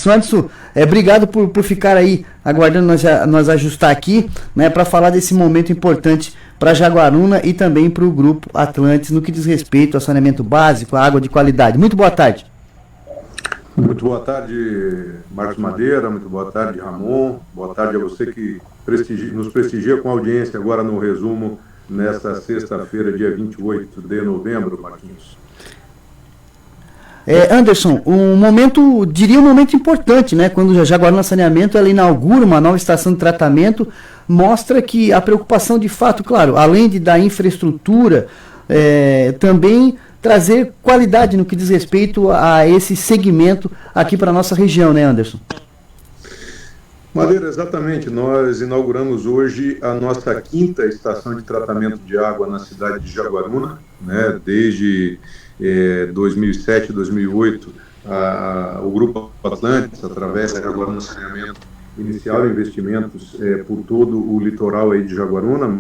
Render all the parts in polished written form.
Anderson, obrigado por ficar aí aguardando nós ajustar aqui, né, para falar desse momento importante para Jaguaruna e também para o Grupo Atlantis no que diz respeito ao saneamento básico, à água de qualidade. Muito boa tarde. Muito boa tarde, Marcos Madeira, muito boa tarde, Ramon, boa tarde a você que nos prestigia com audiência agora no resumo nesta sexta-feira, dia 28 de novembro, Marquinhos. Anderson, um momento importante, né? Quando a Jaguaruna Saneamento ela inaugura uma nova estação de tratamento, mostra que a preocupação de fato, claro, além da infraestrutura, também trazer qualidade no que diz respeito a esse segmento aqui para a nossa região, né, Anderson? Madeira, exatamente. Nós inauguramos hoje a nossa 5ª estação de tratamento de água na cidade de Jaguaruna, né? Desde 2007, 2008, o Grupo Atlantis, através da Jaguaruna Saneamento, iniciaram investimentos por todo o litoral aí de Jaguaruna.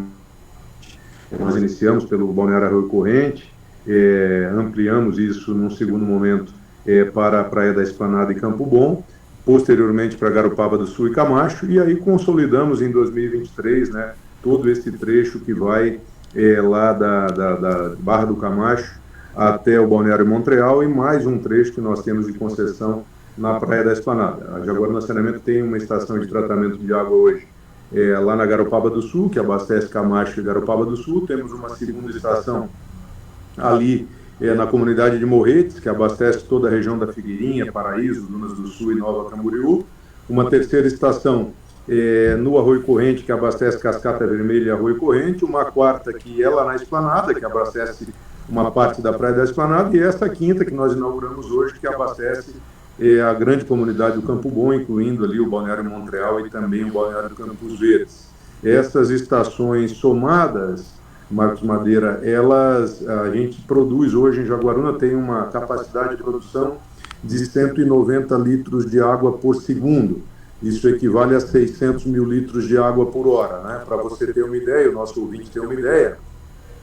Nós iniciamos pelo Balneário Arroio Corrente, ampliamos isso num segundo momento para a Praia da Esplanada e Campo Bom, posteriormente para Garopaba do Sul e Camacho, e aí consolidamos em 2023, né, todo esse trecho que vai lá da Barra do Camacho até o Balneário Montreal, e mais um trecho que nós temos de concessão na Praia da Esplanada. A Jaguaruna Saneamento tem uma estação de tratamento de água hoje lá na Garopaba do Sul, que abastece Camacho e Garopaba do Sul. Temos uma segunda estação ali na comunidade de Morretes, que abastece toda a região da Figueirinha, Paraíso, Dunas do Sul e Nova Camboriú. Uma terceira estação no Arroio Corrente, que abastece Cascata Vermelha e Arroio Corrente. Uma quarta que é lá na Esplanada, que abastece uma parte da Praia da Esplanada, e esta 5ª que nós inauguramos hoje, que abastece a grande comunidade do Campo Bom, incluindo ali o Balneário Montreal e também o Balneário Campos Verdes. Essas estações somadas, Marcos Madeira, a gente produz hoje em Jaguaruna, tem uma capacidade de produção de 190 litros de água por segundo. Isso equivale a 600 mil litros de água por hora, né? Para você ter uma ideia, o nosso ouvinte ter uma ideia,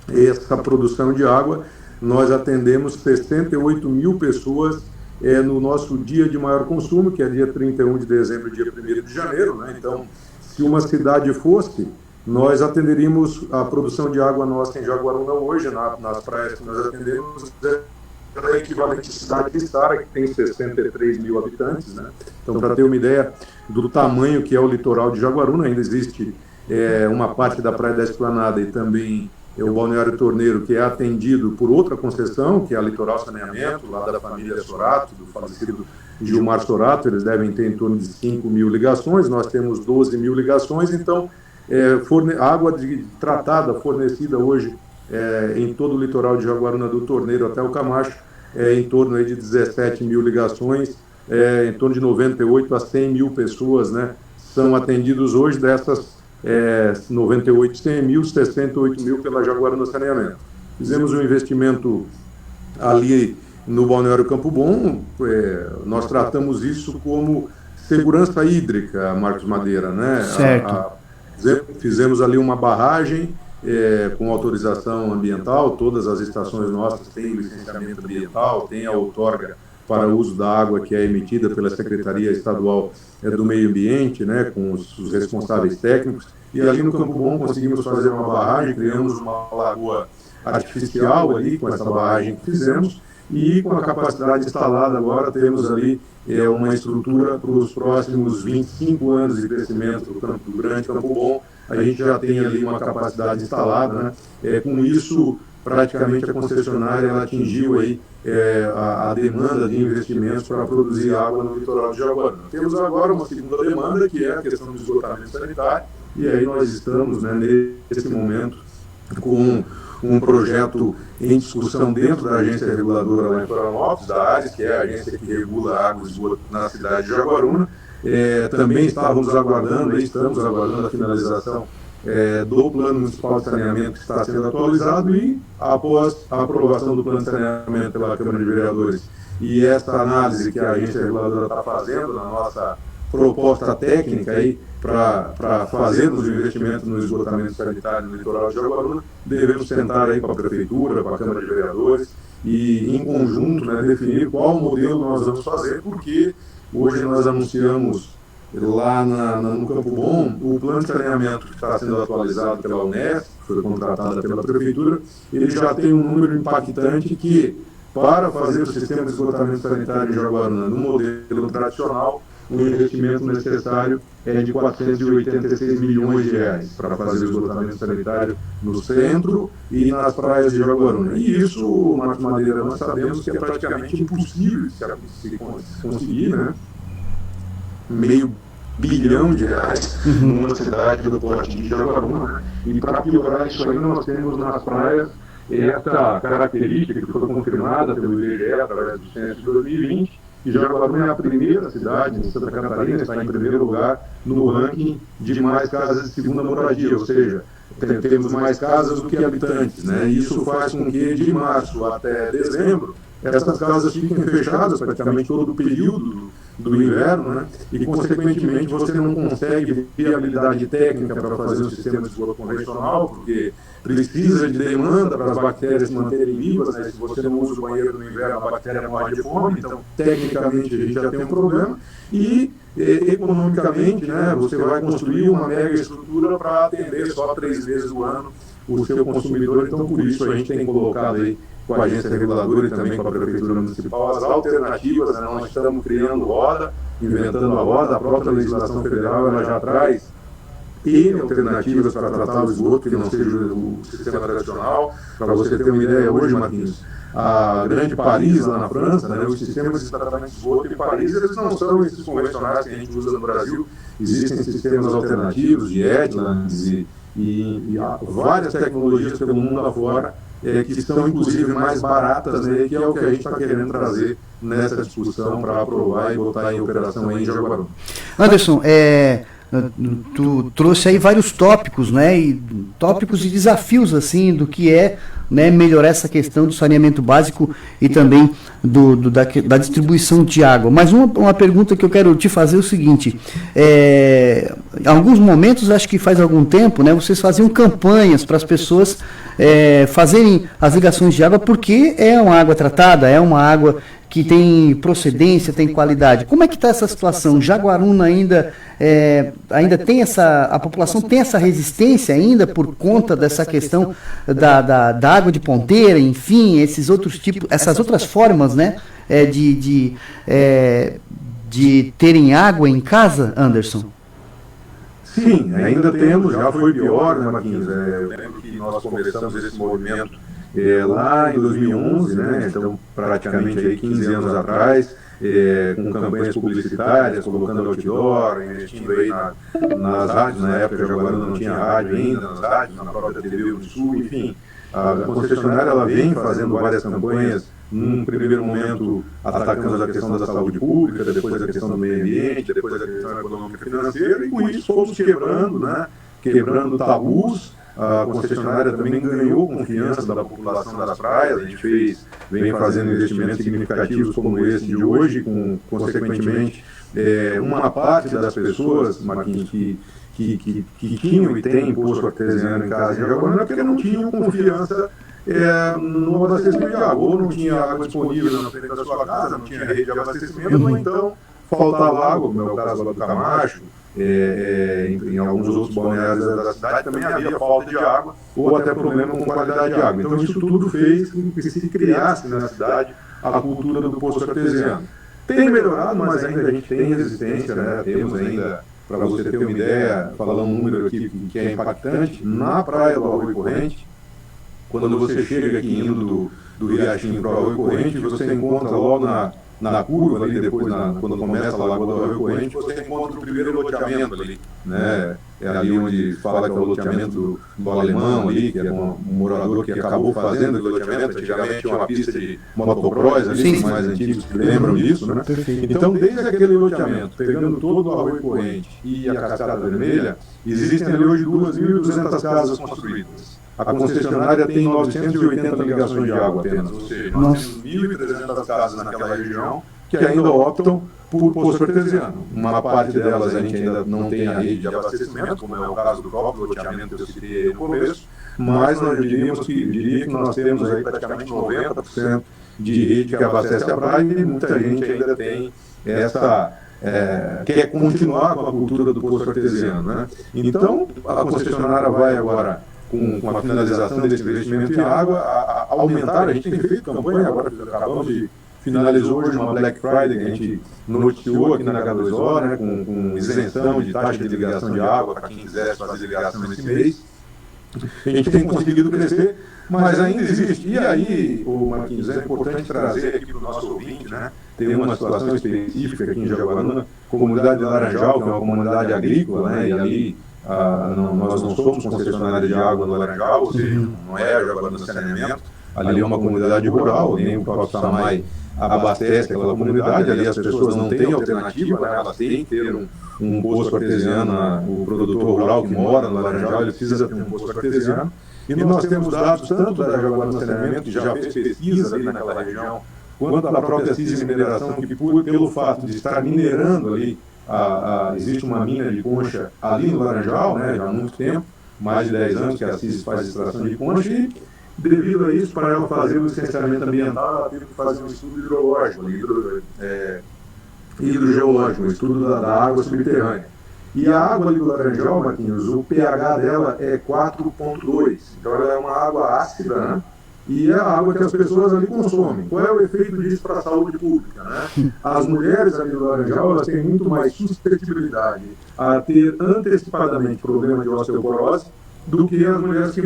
essa produção de água, nós atendemos 68 mil pessoas no nosso dia de maior consumo, que é dia 31 de dezembro e dia 1º de janeiro, né? Então, se uma cidade fosse, nós atenderíamos a produção de água nossa em Jaguaruna hoje, nas praias que nós atendemos, é equivalente à cidade de Sara, que tem 63 mil habitantes, né? Então, para ter uma ideia do tamanho que é o litoral de Jaguaruna, ainda existe uma parte da Praia da Esplanada e também o Balneário Torneiro, que é atendido por outra concessão, que é a Litoral Saneamento, lá da família Sorato, do falecido Gilmar Sorato. Eles devem ter em torno de 5 mil ligações, nós temos 12 mil ligações, então água tratada fornecida hoje em todo o litoral de Jaguaruna, do Torneiro até o Camacho, em torno aí de 17 mil ligações, em torno de 98 a 100 mil pessoas, né, são atendidos hoje. Dessas 98, 100 mil, 68 mil pela Jaguaruna Saneamento. Fizemos um investimento ali no Balneário Campo Bom, nós tratamos isso como segurança hídrica, Marcos Madeira, né? Certo. Fizemos ali uma barragem com autorização ambiental, todas as estações nossas têm licenciamento ambiental, tem a outorga para o uso da água que é emitida pela Secretaria Estadual do Meio Ambiente, né, com os responsáveis técnicos, e ali no Campo Bom conseguimos fazer uma barragem, criamos uma lagoa artificial ali com essa barragem que fizemos, e com a capacidade instalada agora temos ali uma estrutura para os próximos 25 anos de crescimento do Campo Grande, Campo Bom. A gente já tem ali uma capacidade instalada, né? Com isso, praticamente a concessionária ela atingiu aí a demanda de investimentos para produzir água no litoral de Jaguaruna. Temos agora uma segunda demanda, que é a questão do esgotamento sanitário, e aí nós estamos, né, nesse momento com um projeto em discussão dentro da agência reguladora lá em Florianópolis, da ARES, que é a agência que regula a água e esgoto na cidade de Jaguaruna. Também estamos aguardando a finalização do Plano Municipal de Saneamento, que está sendo atualizado, e após a aprovação do Plano de Saneamento pela Câmara de Vereadores e essa análise que a agência reguladora está fazendo na nossa proposta técnica aí para fazermos o investimento no esgotamento sanitário no litoral de Jaguaruna, devemos sentar aí com a Prefeitura, com a Câmara de Vereadores e, em conjunto, né, definir qual modelo nós vamos fazer, porque Hoje nós anunciamos lá no Campo Bom o plano de saneamento que está sendo atualizado pela Unesp, que foi contratada pela Prefeitura. Ele já tem um número impactante que, para fazer o sistema de esgotamento sanitário em Jaguaruna no modelo tradicional, o investimento necessário é de 486 milhões de reais para fazer o esgotamento sanitário no centro e nas praias de Jaguaruna. E isso, Marcos Madeira, nós sabemos que é praticamente impossível se conseguir, né? R$500 bilhão numa cidade do porte de Jaguaruna, né? E para piorar isso aí, nós temos nas praias essa característica que foi confirmada pelo IBGE através do censo de 2020, e Jaguaruna é a primeira cidade em Santa Catarina, está em primeiro lugar no ranking de mais casas de segunda moradia, ou seja, temos mais casas do que habitantes, né? E isso faz com que de março até dezembro essas casas fiquem fechadas praticamente todo o período do inverno, né? E consequentemente você não consegue viabilidade técnica para fazer um sistema de esgoto convencional, porque precisa de demanda para as bactérias se manterem vivas, né? Se você não usa o banheiro no inverno, a bactéria morre de fome, então tecnicamente a gente já tem um problema. E economicamente, né, você vai construir uma mega estrutura para atender só 3 vezes o ano o seu consumidor. Então por isso a gente tem colocado aí com a agência reguladora e também com a Prefeitura Municipal as alternativas, né? Nós estamos criando roda, inventando a roda, a própria legislação federal ela já traz N alternativas para tratar o esgoto que não seja o sistema tradicional. Para você ter uma ideia, hoje, Marquinhos, a grande Paris, lá na França, né, os sistemas de tratamento de esgoto em Paris, eles não são esses convencionais que a gente usa no Brasil. Existem sistemas alternativos de Edlands e várias tecnologias pelo mundo afora, que são inclusive mais baratas, né, que é o que a gente está querendo trazer nessa discussão para aprovar e botar em operação aí em Jaguaruna. Anderson, tu trouxe aí vários tópicos, né, e tópicos e desafios assim do que é, né, melhorar essa questão do saneamento básico e também da distribuição de água. Mas uma pergunta que eu quero te fazer é o seguinte: em alguns momentos, acho que faz algum tempo, né, vocês faziam campanhas para as pessoas fazerem as ligações de água, porque é uma água tratada, é uma água que tem procedência, tem qualidade. Como é que está essa situação? Jaguaruna ainda tem a população tem essa resistência ainda por conta dessa questão da água de ponteira, enfim, esses outros tipos, essas outras formas, né, de terem água em casa, Anderson? Sim, ainda temos, já foi pior, né, Marquinhos? Eu lembro que nós começamos esse movimento lá em 2011, né, então praticamente aí 15 anos atrás, com campanhas publicitárias, colocando outdoor, investindo aí nas rádios. Na época a Jaguaruna não tinha rádio ainda, nas rádios, na própria TV do Sul, enfim. A concessionária ela vem fazendo várias campanhas, num primeiro momento atacando a questão da saúde pública, depois a questão do meio ambiente, depois a questão econômica e financeira, e com isso fomos quebrando, né, quebrando tabus. A concessionária também ganhou confiança da população das praias. A gente vem fazendo investimentos significativos como esse de hoje, consequentemente, uma parte das pessoas, Marquinhos, que tinham e têm poço artesiano em casa de Jaguaruna, porque não tinham confiança no abastecimento de água, ou não tinha água disponível na frente da sua casa, não tinha rede de abastecimento, ou então faltava água, como é o caso lá do Camacho. Em alguns outros balneários da cidade também havia falta de água ou até problema com qualidade de água. Então isso tudo fez com que se criasse na cidade a cultura do poço artesiano. Tem melhorado, mas ainda a gente tem resistência, né? Temos ainda, para você ter uma ideia, falar um número aqui que é impactante, na praia do Arroio Corrente, quando você chega aqui indo do Riachinho para o Arroio Corrente, você encontra logo na curva ali, depois quando começa a Lagoa do Arroio Corrente, você encontra o primeiro loteamento ali, né? É ali onde fala que é o loteamento do Alemão ali, que é um morador que acabou fazendo o loteamento. Antigamente tinha uma pista de motocross ali, os mais antigos que lembram disso, né? Então, desde aquele loteamento, pegando todo o Arroio Corrente e a Cascata Vermelha, existem ali hoje 2.200 casas construídas. A concessionária tem 980 ligações de água apenas, ou seja, nós temos 1.300 casas naquela região que ainda optam por poço artesiano. Uma parte delas a gente ainda não tem a rede de abastecimento, como é o caso do próprio loteamento que eu citei no começo, mas nós diria que nós temos aí praticamente 90% de rede que abastece a praia, e muita gente ainda tem quer continuar com a cultura do poço artesiano, né? Então, a concessionária vai agora, com a finalização desse investimento em água, a aumentar. A gente tem feito campanha, agora acabamos de finalizou hoje uma Black Friday que a gente noticiou aqui na H2O, né, com isenção de taxa de ligação de água para quem quisesse fazer ligação esse mês. A gente tem conseguido crescer, mas ainda existe. E aí, o Marquinhos, é importante trazer aqui para o nosso ouvinte, né? Tem uma situação específica aqui em Jaguaruna, comunidade de Laranjal, que é uma comunidade agrícola, né? E ali nós não somos concessionários de água no Laranjal, ou seja, não é Jaguaruna Saneamento. Ali é uma comunidade rural, nem o próprio SAMAI abastece aquela comunidade, ali as pessoas não têm alternativa, né? Elas têm que ter um poço artesiano, o produtor rural que mora no Laranjal, ele precisa ter um poço artesiano, e nós temos dados tanto da Jaguaruna Saneamento, que já fez pesquisa ali naquela região, quanto da própria CIS Mineração, que pelo fato de estar minerando ali, existe uma mina de concha ali no Laranjal, né, já há muito tempo, mais de 10 anos que a CIS faz extração de concha, e devido a isso, para ela fazer o licenciamento ambiental, ela teve que fazer um estudo hidrológico, hidrogeológico, um estudo da água subterrânea. E a água ali do Laranjal, Marquinhos, o pH dela é 4,2. Então ela é uma água ácida, né? E é a água que as pessoas ali consomem. Qual é o efeito disso para a saúde pública, né? As mulheres ali do Laranjal, elas têm muito mais suscetibilidade a ter antecipadamente problema de osteoporose do que as mulheres que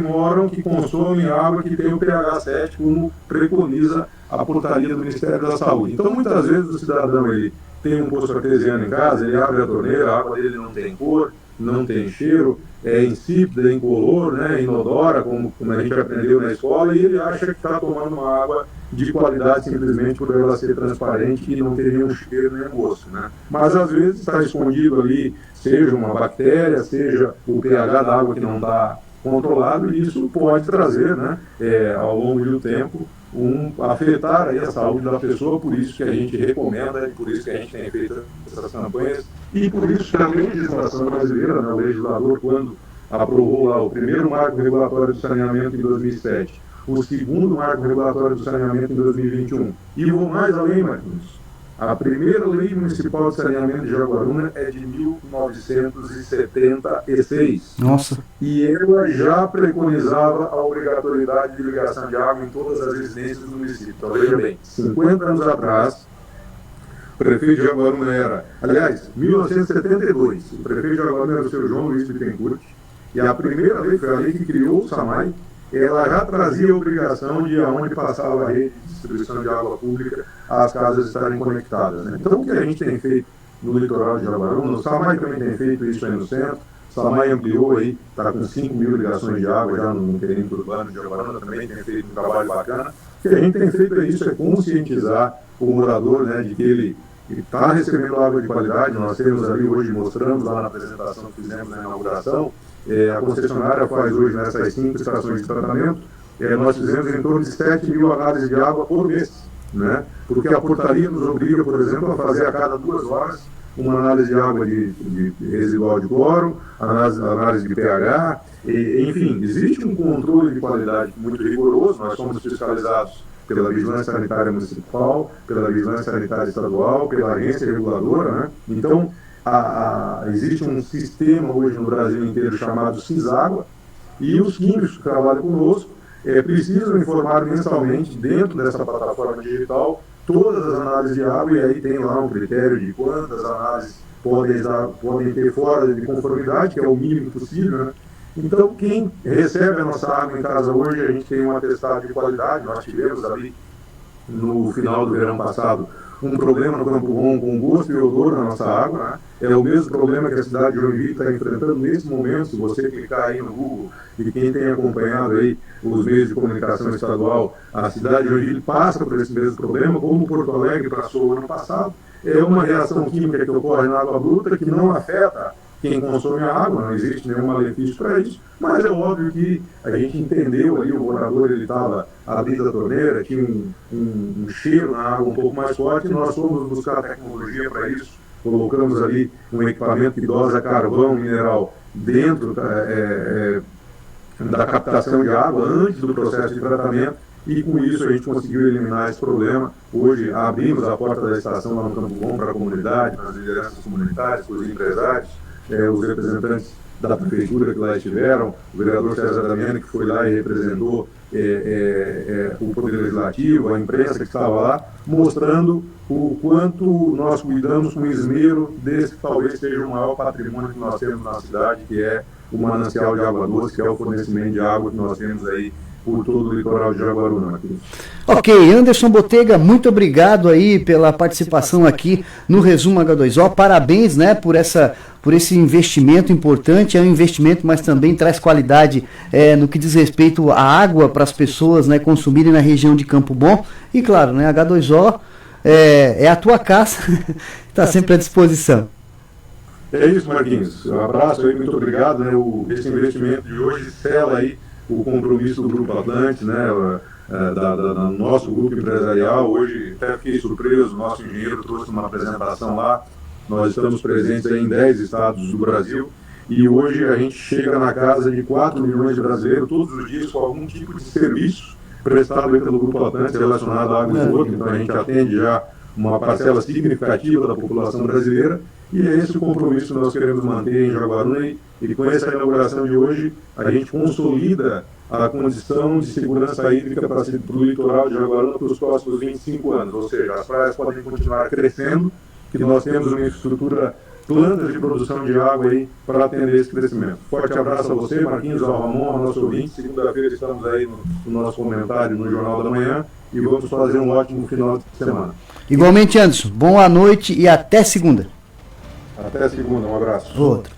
consomem água que tem o pH 7, como preconiza a portaria do Ministério da Saúde. Então, muitas vezes o cidadão ele tem um poço artesiano em casa, ele abre a torneira, a água dele não tem cor, não tem cheiro, é insípida, é incolor, né, inodora, como a gente aprendeu na escola, e ele acha que está tomando uma água de qualidade simplesmente por ela ser transparente e não ter nenhum cheiro nem gosto, né? Mas às vezes está escondido ali, seja uma bactéria, seja o pH da água que não está controlado, e isso pode trazer, né, ao longo do tempo, afetar aí a saúde da pessoa. Por isso que a gente recomenda, e por isso que a gente tem feito essas campanhas, e por isso que a legislação brasileira, né, o legislador, quando aprovou lá o primeiro marco regulatório do saneamento em 2007, o segundo marco regulatório do saneamento em 2021, e vou mais além, Marquinhos. A primeira lei municipal de saneamento de Jaguaruna é de 1976. Nossa. E ela já preconizava a obrigatoriedade de ligação de água em todas as residências do município. Então, veja bem, 50 anos atrás, o prefeito de Jaguaruna era, aliás, 1972, o prefeito de Jaguaruna era o seu João Luiz Bittencourt, e a primeira lei, foi a lei que criou o SAMAI, ela já trazia a obrigação de aonde passava a rede de distribuição de água pública, as casas estarem conectadas, né? Então, o que a gente tem feito no litoral de Jaguaruna, o SAMAI também tem feito isso aí no centro, o SAMAI ampliou aí, está com 5 mil ligações de água já no perímetro urbano de Jaguaruna, também tem feito um trabalho bacana. O que a gente tem feito isso é conscientizar o morador, né, de que ele está recebendo água de qualidade. Nós temos ali hoje, mostramos lá na apresentação que fizemos na inauguração, a concessionária faz hoje nessas 5 estações de tratamento, nós fizemos em torno de 7 mil análises de água por mês, né? Porque a portaria nos obriga, por exemplo, a fazer a cada 2 horas uma análise de água de residual de cloro, análise de pH, enfim, existe um controle de qualidade muito rigoroso. Nós somos fiscalizados pela Vigilância Sanitária Municipal, pela Vigilância Sanitária Estadual, pela agência reguladora, né? Então, existe um sistema hoje no Brasil inteiro chamado CISÁGUA, e os químicos que trabalham conosco precisam informar mensalmente, dentro dessa plataforma digital, todas as análises de água, e aí tem lá um critério de quantas análises podem ter fora de conformidade, que é o mínimo possível, né? Então, quem recebe a nossa água em casa hoje, a gente tem um atestado de qualidade. Nós tivemos ali, no final do verão passado, um problema no Campo Bom com gosto e odor na nossa água, né? É o mesmo problema que a cidade de Joinville está enfrentando nesse momento. Se você clicar aí no Google, e quem tem acompanhado aí os meios de comunicação estadual, a cidade de Joinville passa por esse mesmo problema, como Porto Alegre passou ano passado. É uma reação química que ocorre na água bruta, que não afeta quem consome a água, não existe nenhum malefício para isso, mas é óbvio que a gente entendeu ali, o morador ele estava abrindo a torneira, tinha um cheiro na água um pouco mais forte, e nós fomos buscar tecnologia para isso, colocamos ali um equipamento que dosa carvão mineral dentro da captação de água, antes do processo de tratamento, e com isso a gente conseguiu eliminar esse problema. Hoje abrimos a porta da estação lá no Campo Bom para a comunidade, para as lideranças comunitárias, para os empresários, os representantes da prefeitura que lá estiveram, o vereador César Damiani, que foi lá e representou o Poder Legislativo, a imprensa que estava lá, mostrando o quanto nós cuidamos com esmero desse que talvez seja o maior patrimônio que nós temos na cidade, que é o manancial de água doce, que é o fornecimento de água que nós temos aí por todo o litoral de Jaguaruna, Marquinhos. Ok, Anderson Botega, muito obrigado aí pela participação aqui no Resumo H2O. Parabéns, né, por esse investimento importante. É um investimento, mas também traz qualidade no que diz respeito à água para as pessoas, né, consumirem na região de Campo Bom. E claro, né, H2O é a tua casa, está sempre à disposição. É isso, Marquinhos. Um abraço aí, muito obrigado. Né, esse investimento de hoje sela aí o compromisso do Grupo Atlante, né, do nosso grupo empresarial. Hoje até fiquei surpreso, o nosso engenheiro trouxe uma apresentação lá. Nós estamos presentes em 10 estados do Brasil e hoje a gente chega na casa de 4 milhões de brasileiros todos os dias com algum tipo de serviço prestado pelo Grupo Atlante relacionado à água e esgoto. Então a gente atende já uma parcela significativa da população brasileira. E é esse o compromisso que nós queremos manter em Jaguaruna, e com essa inauguração de hoje a gente consolida a condição de segurança hídrica para o litoral de Jaguaruna para os próximos 25 anos, ou seja, as praias podem continuar crescendo, que nós temos uma infraestrutura planta de produção de água aí para atender esse crescimento. Forte abraço a você, Marquinhos, ao Ramon, ao nosso ouvinte. Segunda-feira estamos aí no nosso comentário no Jornal da Manhã e vamos fazer um ótimo final de semana. Igualmente, Anderson, boa noite e até segunda. Até segunda, um abraço. Outro.